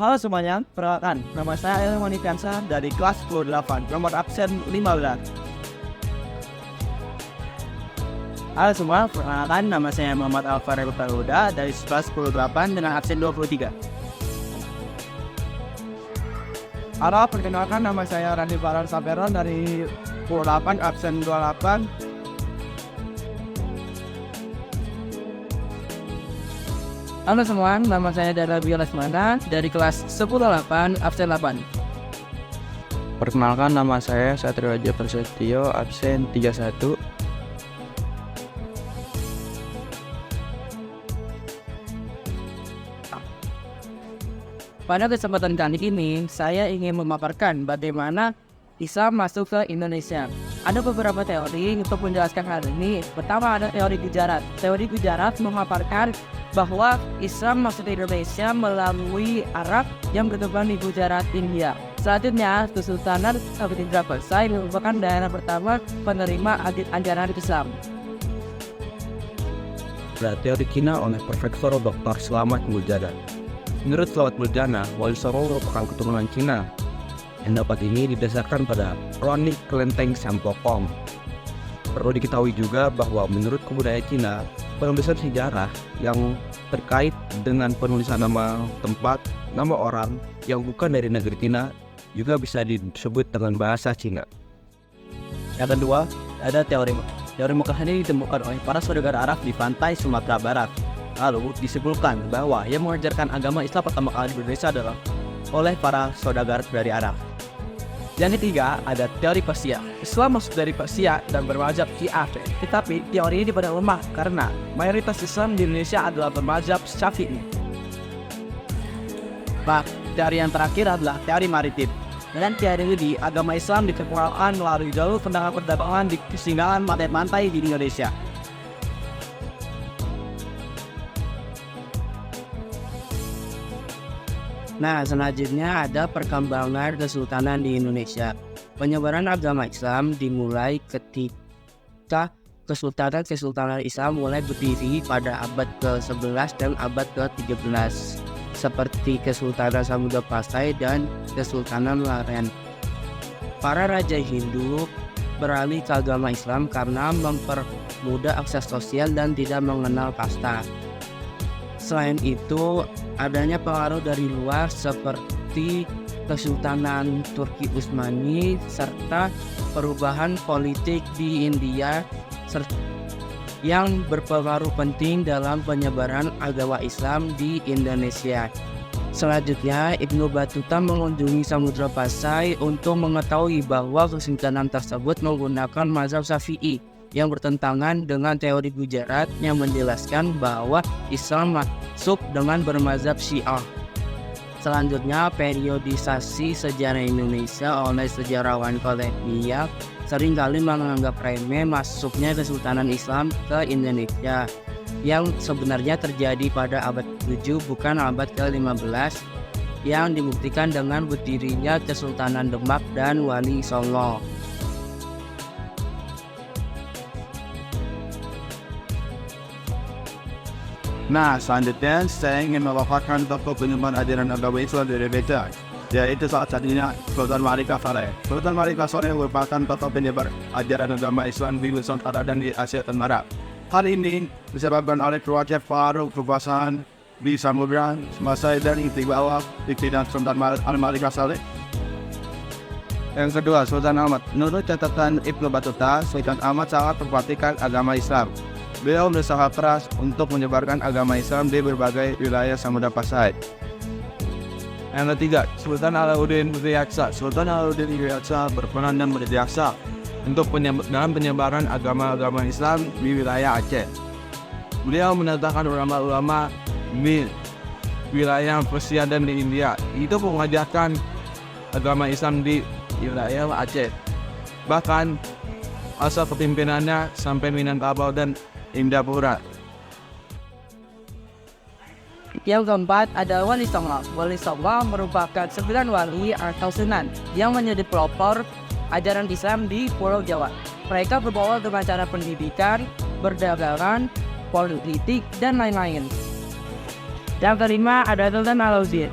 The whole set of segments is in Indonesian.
Halo semuanya, perkenalkan, nama saya Elmoni Piansa dari kelas 28, nomor absen 15. Halo semua, perkenalkan, nama saya Muhammad Alvaro Taruda dari kelas 28 dengan absen 23. Halo, perkenalkan, nama saya Randy Baran Saperon dari 28, absen 28. Halo semua, nama saya Dara Lesmana dari kelas 108 absen 8. Perkenalkan, nama saya Satrio Aja Prasetyo, absen 31. Pada kesempatan kali ini, saya ingin memaparkan bagaimana Islam masuk ke Indonesia. Ada beberapa teori untuk menjelaskan hal ini. Pertama ada teori Gujarat. Teori Gujarat memaparkan bahwa Islam masuk ke Indonesia melalui Arab yang berkembang di Gujarat, India. Selanjutnya, Kesultanan Samudra Pasai merupakan daerah pertama penerima ajaran Islam. Teori Cina oleh Profesor Dr. Slamet Muljana. Menurut Slamet Muljana, Wali Songo merupakan keturunan Cina. Pendapat ini didasarkan pada kronik kelenteng Sampokong. Perlu diketahui juga bahwa menurut kebudayaan Cina, penulisan sejarah yang terkait dengan penulisan nama tempat, nama orang yang bukan dari negeri Cina juga bisa disebut dengan bahasa Cina. Yang kedua, ada teori Mekah ini ditemukan oleh para saudagar Arab di pantai Sumatera Barat. Lalu disimpulkan bahwa yang mengajarkan agama Islam pertama kali di Indonesia adalah oleh para saudagar dari Arab. Yang ketiga, ada teori Persia. Islam masuk dari Persia dan bermazhab Syiah. Tetapi teori ini pada lemah karena mayoritas Islam di Indonesia adalah bermazhab Syafi'i. Teori yang terakhir adalah teori maritim. Dengan teori ini, agama Islam dikembangkan melalui jalur perdagangan di keseimbangan pantai-pantai di Indonesia. Nah, selanjutnya ada perkembangan kesultanan di Indonesia. Penyebaran agama Islam dimulai ketika kesultanan Islam mulai berdiri pada abad ke-11 dan abad ke-13, seperti Kesultanan Samudra Pasai dan Kesultanan Laren. Para raja Hindu beralih ke agama Islam karena mempermudah akses sosial dan tidak mengenal kasta. Selain itu, adanya pengaruh dari luar seperti Kesultanan Turki Utsmani serta perubahan politik di India yang berpengaruh penting dalam penyebaran agama Islam di Indonesia. Selanjutnya, Ibnu Battuta mengunjungi Samudra Pasai untuk mengetahui bahwa kesultanan tersebut menggunakan mazhab Syafi'i yang bertentangan dengan teori Gujarat yang menjelaskan bahwa Islam masuk dengan bermazhab Syiah. Selanjutnya, periodisasi sejarah Indonesia oleh sejarawan kolonial seringkali menganggap remeh masuknya Kesultanan Islam ke Indonesia yang sebenarnya terjadi pada abad ke-7 bukan abad ke-15 yang dibuktikan dengan berdirinya Kesultanan Demak dan Wali Songo. Nah, selanjutnya saya ingin memaparkan tokoh penyebar ajaran agama Islam di Indonesia, yaitu salah satunya Sultan Malik Saleh. Sultan Malik Saleh merupakan tokoh penyebar ajaran agama Islam di Nusantara dan di Asia Tenggara. Hal ini disebabkan oleh keluarga Faruk kekuasaan di Samudra Pasai dan bawah pimpinan Sultan Malik Saleh. Yang kedua, Sultan Ahmad. Menurut catatan Ibnu Battuta, Sultan Ahmad sangat memperhatikan agama Islam. Beliau berusaha keras untuk menyebarkan agama Islam di berbagai wilayah Samudra Pasai. Yang ketiga, Sultan Alauddin Widyaksa. Sultan Alauddin Widyaksa berperan dan berjasa untuk dalam penyebaran agama-agama Islam di wilayah Aceh. Beliau mendatangkan ulama-ulama di wilayah Persia dan di India. Itu mengajarkan agama Islam di wilayah Aceh. Bahkan masa kepimpinannya sampai Minangkabau dan Indrapura. Yang keempat ada Wali Songo. Wali Songo merupakan 9 wali atau sunan yang menjadi pelopor ajaran Islam di Pulau Jawa. Mereka berbaur dengan cara pendidikan, perdagangan, politik, dan lain-lain. Yang kelima ada Sultan Alauddin.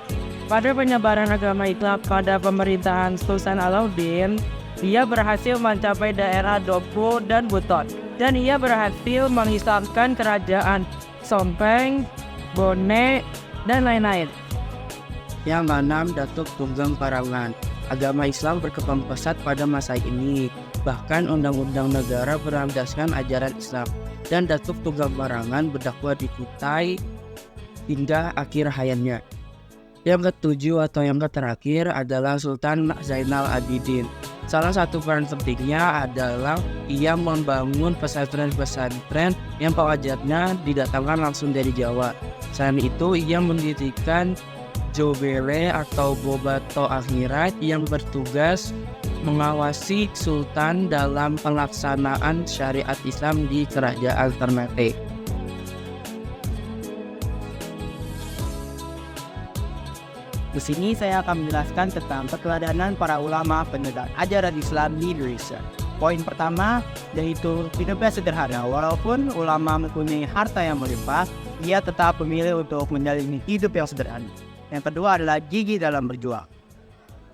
Pada penyebaran agama Islam pada pemerintahan Sultan Alauddin, dia berhasil mencapai daerah Dompu dan Buton, dan ia berhasil mengislamkan kerajaan Sompeng, Bone, dan lain-lain. Yang keenam, Datuk Tunggang Parangan. Agama Islam berkembang pesat pada masa ini. Bahkan undang-undang negara berlandaskan ajaran Islam. Dan Datuk Tunggang Parangan berdakwah di Kutai hingga akhir hayatnya. Yang ketujuh atau yang terakhir adalah Sultan Zainal Abidin. Salah satu peran pentingnya adalah ia membangun pesantren-pesantren yang pengajarnya didatangkan langsung dari Jawa. Selain itu, ia mendirikan Jobere atau Bobato Akhirat yang bertugas mengawasi Sultan dalam pelaksanaan syariat Islam di kerajaan Ternate. Di sini saya akan menjelaskan tentang keteladanan para ulama penegak ajaran Islam di Indonesia. Poin pertama yaitu hidupnya sederhana. Walaupun ulama mempunyai harta yang melimpah, ia tetap memilih untuk menjalani hidup yang sederhana. Yang kedua adalah gigih dalam berjuang.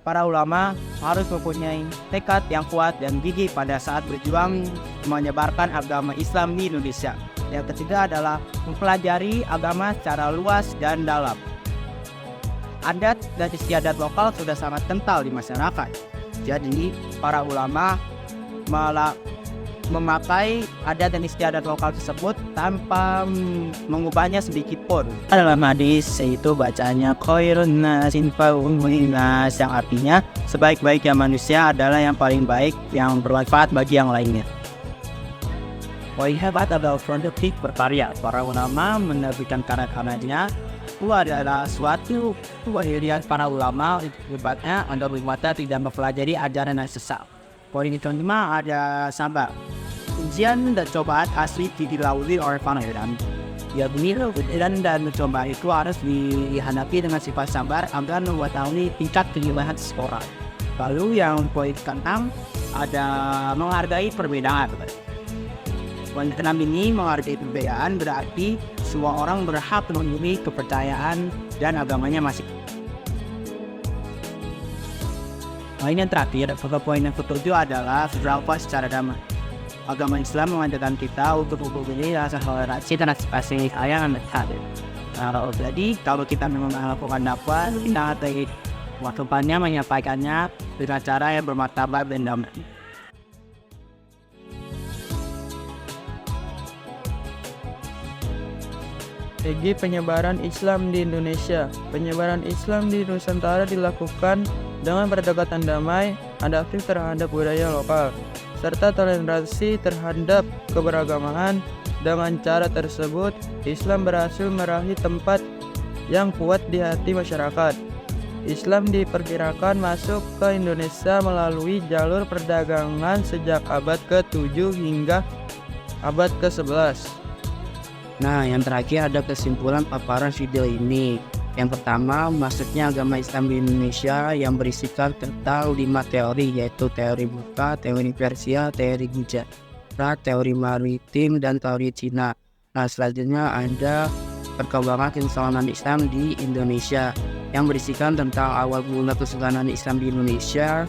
Para ulama harus mempunyai tekad yang kuat dan gigih pada saat berjuang menyebarkan agama Islam di Indonesia. Yang ketiga adalah mempelajari agama secara luas dan dalam. Adat dan istiadat lokal sudah sangat kental di masyarakat. Jadi, para ulama memakai adat dan istiadat lokal tersebut tanpa mengubahnya sedikit pun. Dalam hadis yaitu bacanya khairun nasin fa'um nas, yang artinya sebaik-baiknya manusia adalah yang paling baik, yang bermanfaat bagi yang lainnya. Poin hebat adalah produktif berkarya. Para ulama menerbitkan karya-karyanya itu adalah suatu kehadiran para ulama hebatnya untuk bermata tidak mempelajari ajaran yang sesat. Poin kelima ada sabar. Ujian dan cobaan asli dilalui oleh pangeran. Ya benar, ujian dan cobaan itu harus dihadapi dengan sifat sabar agar mengetahui tingkat keimanan seseorang. Lalu yang poin keenam ada menghargai perbedaan. Poin keenam ini menghargai perbedaan berarti semua orang berhak memiliki kepercayaan dan agamanya masing. Poin yang terakhir, poin yang ketujuh adalah berdakwah secara damai. Agama Islam mengajarkan kita untuk mempunyai rasa toleransi dan antisipasi yang hadir. Jadi kalau kita memang melakukan dakwah, kita harus waktunya menyampaikannya dengan cara yang bermartabat dan damai. Strategi penyebaran Islam di Indonesia. Penyebaran Islam di Nusantara dilakukan dengan pendekatan damai, adaptif terhadap budaya lokal, serta toleransi terhadap keberagaman. Dengan cara tersebut, Islam berhasil meraih tempat yang kuat di hati masyarakat. Islam diperkirakan masuk ke Indonesia melalui jalur perdagangan sejak abad ke-7 hingga abad ke-11. Nah, yang terakhir ada kesimpulan paparan video ini. Yang pertama, masuknya agama Islam di Indonesia yang berisikan tentang 5 teori, yaitu teori Buddha, teori Persia, teori Gujarat, teori maritim, dan teori Cina. Nah, selanjutnya ada perkembangan keislaman Islam di Indonesia yang berisikan tentang awal mula kesultanan Islam di Indonesia,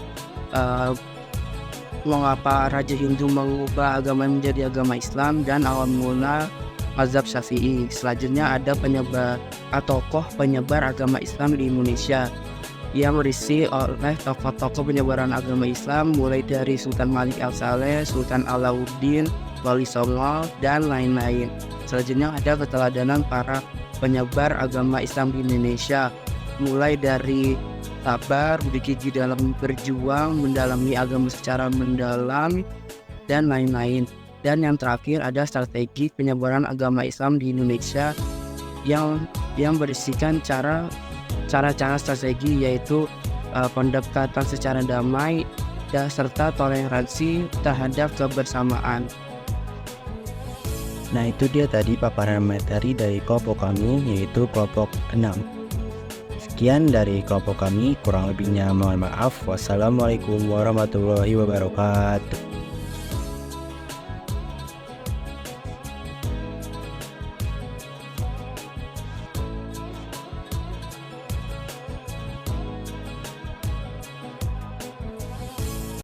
mengapa Raja Hindu mengubah agama menjadi agama Islam, dan awal mula mazhab Syafi'i. Selanjutnya ada tokoh penyebar agama Islam di Indonesia yang berisi oleh tokoh-tokoh penyebaran agama Islam mulai dari Sultan Malik Al-Saleh, Sultan Alauddin, Wali Songo, dan lain-lain. Selanjutnya ada keteladanan para penyebar agama Islam di Indonesia mulai dari sabar, gigih dalam berjuang, mendalami agama secara mendalam, dan lain-lain. Dan yang terakhir ada strategi penyebaran agama Islam di Indonesia yang berisikan cara-cara strategi, yaitu pendekatan secara damai dan serta toleransi terhadap kebersamaan. Nah, itu dia tadi paparan materi dari kelompok kami, yaitu kelompok 6. Sekian dari kelompok kami, kurang lebihnya mohon maaf. Wassalamualaikum warahmatullahi wabarakatuh.